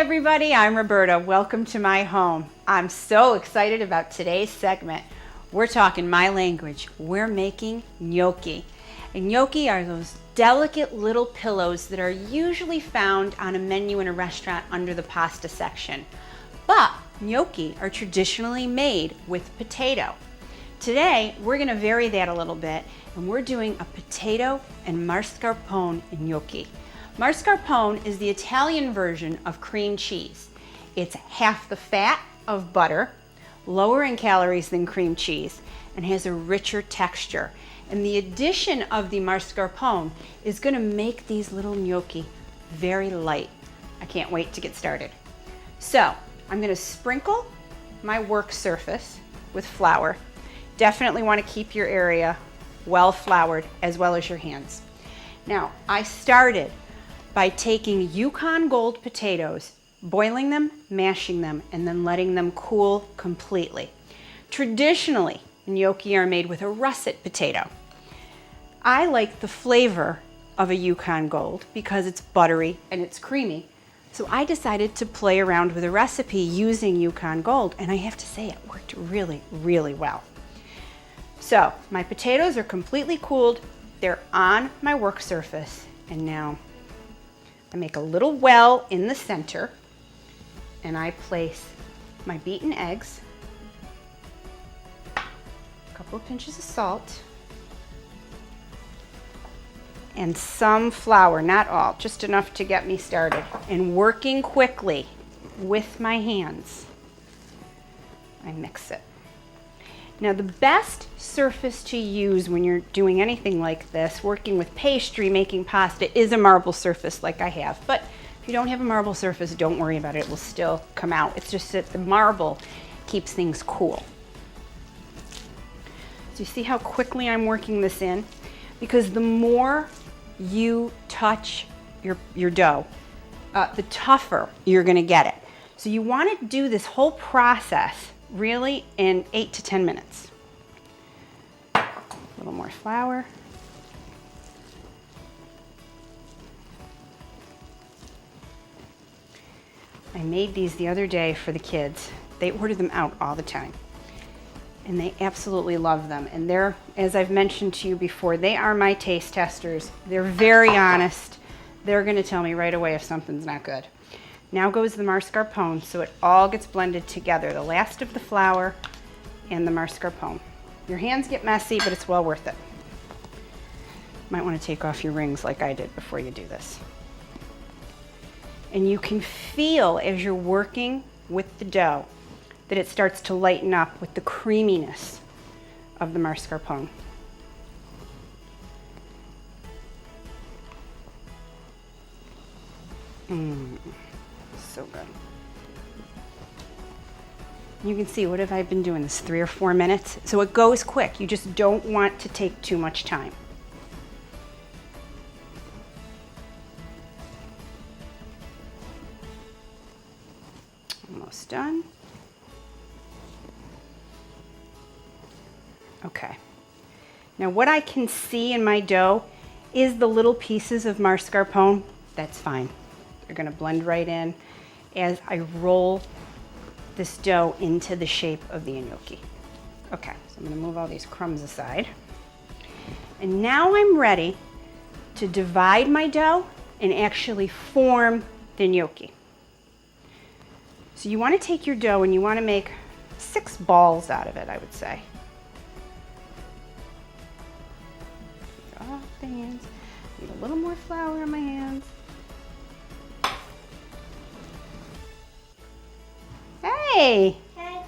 everybody, I'm Roberta. Welcome to my home. I'm so excited about today's segment. We're talking my language. We're making gnocchi. And gnocchi are those delicate little pillows that are usually found on a menu in a restaurant under the pasta section. But gnocchi are traditionally made with potato. Today, we're going to vary that a little bit, and we're doing a potato and mascarpone gnocchi. Mascarpone is the Italian version of cream cheese. It's half the fat of butter, lower in calories than cream cheese, and has a richer texture. And the addition of the mascarpone is going to make these little gnocchi very light. I can't wait to get started. So, I'm going to sprinkle my work surface with flour. Definitely want to keep your area well floured as well as your hands. Now, I started by taking Yukon Gold potatoes, boiling them, mashing them, and then letting them cool completely. Traditionally, gnocchi are made with a russet potato. I like the flavor of a Yukon Gold because it's buttery and it's creamy. So I decided to play around with a recipe using Yukon Gold, and I have to say it worked really, really well. So my potatoes are completely cooled. They're on my work surface, and now I make a little well in the center, and I place my beaten eggs, a couple of pinches of salt, and some flour, not all, just enough to get me started. And working quickly with my hands, I mix it. Now, the best surface to use when you're doing anything like this, working with pastry, making pasta, is a marble surface like I have. But if you don't have a marble surface, don't worry about it. It will still come out. It's just that the marble keeps things cool. So you see how quickly I'm working this in? Because the more you touch your dough, the tougher you're going to get it. So you want to do this whole process really in 8 to 10 minutes. A little more flour. I made these the other day for the kids. They order them out all the time, and they absolutely love them. And they're, as I've mentioned to you before, they are my taste testers. They're very honest. They're going to tell me right away if something's not good. Now goes the mascarpone, so it all gets blended together, the last of the flour and the mascarpone. Your hands get messy, but it's well worth it. Might want to take off your rings like I did before you do this. And you can feel as you're working with the dough that it starts to lighten up with the creaminess of the mascarpone. So good. You can see, what have I been doing this, 3 or 4 minutes? So it goes quick. You just don't want to take too much time. Almost done. Okay. Now what I can see in my dough is the little pieces of mascarpone. That's fine. They're going to blend right in as I roll this dough into the shape of the gnocchi. Okay, so I'm going to move all these crumbs aside. And now I'm ready to divide my dough and actually form the gnocchi. So you want to take your dough and you want to make 6 balls out of it, I would say. Off the hands. Need a little more flour on my hands. Hey! Hey.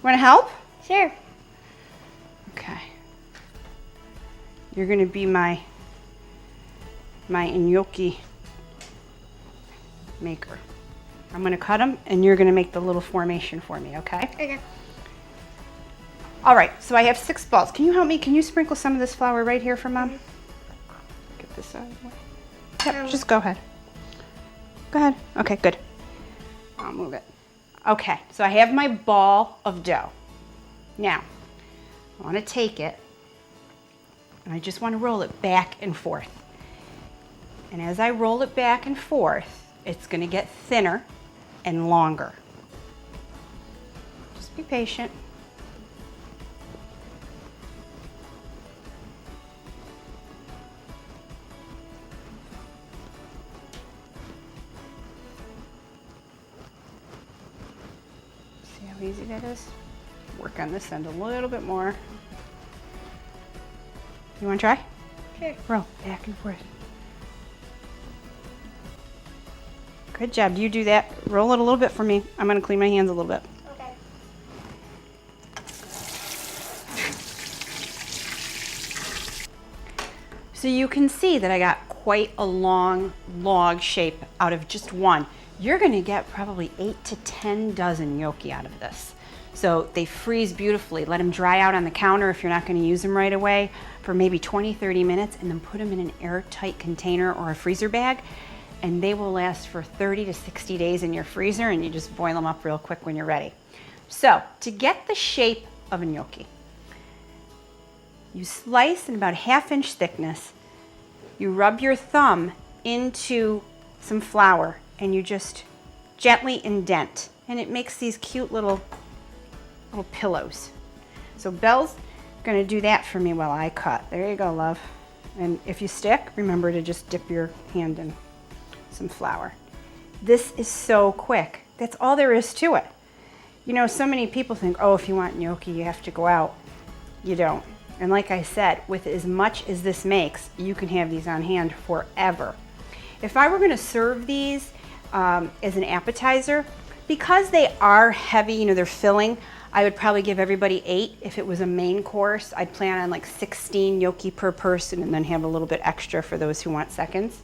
Want to help? Sure. Okay. You're going to be my gnocchi maker. I'm going to cut them, and you're going to make the little formation for me, okay? Okay. All right, so I have 6 balls. Can you help me? Can you sprinkle some of this flour right here for Mom? Get this out of the way. Yep, just go ahead. Go ahead. Okay, good. I'll move it. Okay, so I have my ball of dough. Now, I want to take it, and I just want to roll it back and forth. And as I roll it back and forth, it's going to get thinner and longer. Just be patient. See how easy that is? Work on this end a little bit more. You want to try? Sure. Roll back and forth. Good job. You do that. Roll it a little bit for me. I'm going to clean my hands a little bit. Okay. So you can see that I got quite a long log shape out of just one. You're going to get probably 8 to 10 dozen gnocchi out of this. So they freeze beautifully. Let them dry out on the counter if you're not going to use them right away for maybe 20-30 minutes, and then put them in an airtight container or a freezer bag, and they will last for 30 to 60 days in your freezer, and you just boil them up real quick when you're ready. So to get the shape of a gnocchi, you slice in about a 1/2 inch thickness. You rub your thumb into some flour and you just gently indent, and it makes these cute little pillows. So Belle's gonna do that for me while I cut. There you go, love. And if you stick, remember to just dip your hand in some flour. This is so quick. That's all there is to it. You know, so many people think, oh, if you want gnocchi, you have to go out. You don't. And like I said, with as much as this makes, you can have these on hand forever. If I were gonna serve these as an appetizer, because they are heavy, you know, they're filling, I would probably give everybody 8. If it was a main course, I'd plan on like 16 gnocchi per person and then have a little bit extra for those who want seconds.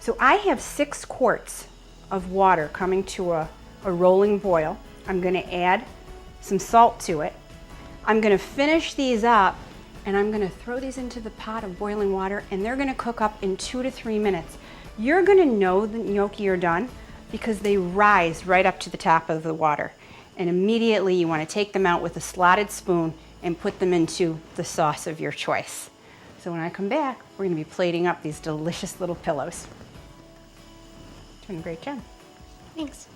So I have 6 quarts of water coming to a rolling boil. I'm gonna add some salt to it. I'm gonna finish these up, and I'm gonna throw these into the pot of boiling water, and they're gonna cook up in 2 to 3 minutes. You're gonna know the gnocchi are done because they rise right up to the top of the water. And immediately you wanna take them out with a slotted spoon and put them into the sauce of your choice. So when I come back, we're gonna be plating up these delicious little pillows. Doing a great job. Thanks.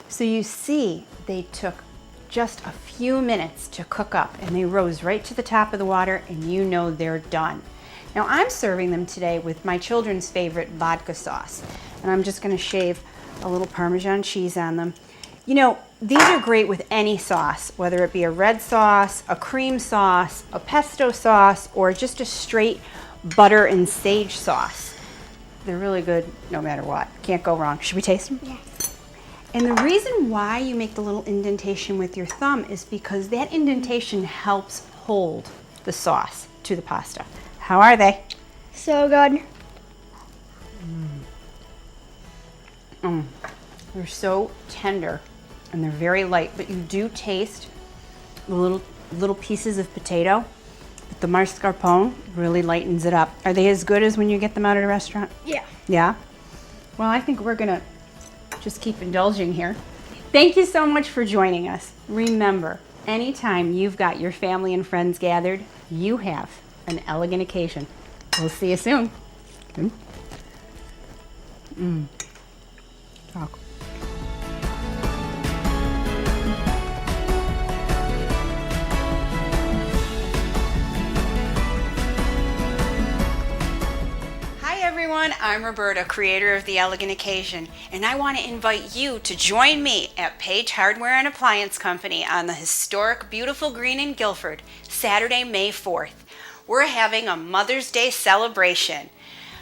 So you see, they took just a few minutes to cook up, and they rose right to the top of the water, and you know they're done. Now I'm serving them today with my children's favorite vodka sauce, and I'm just gonna shave a little Parmesan cheese on them. You know, these are great with any sauce, whether it be a red sauce, a cream sauce, a pesto sauce, or just a straight butter and sage sauce. They're really good no matter what. Can't go wrong. Should we taste them? Yes. And the reason why you make the little indentation with your thumb is because that indentation helps hold the sauce to the pasta. How are they? So good. They're so tender and they're very light, but you do taste the little pieces of potato. But the mascarpone really lightens it up. Are they as good as when you get them out at a restaurant? Yeah. Yeah? Well, I think we're gonna just keep indulging here. Thank you so much for joining us. Remember, anytime you've got your family and friends gathered, you have an elegant occasion. We'll see you soon. Talk. Everyone, I'm Roberta, creator of The Elegant Occasion, and I want to invite you to join me at Page Hardware and Appliance Company on the historic Beautiful Green in Guilford, Saturday, May 4th. We're having a Mother's Day celebration.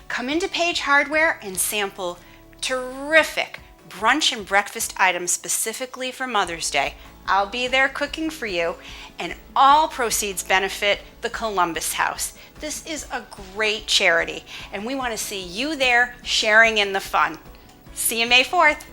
Come into Page Hardware and sample terrific brunch and breakfast items specifically for Mother's Day. I'll be there cooking for you, and all proceeds benefit the Columbus House. This is a great charity, and we want to see you there sharing in the fun. See you May 4th.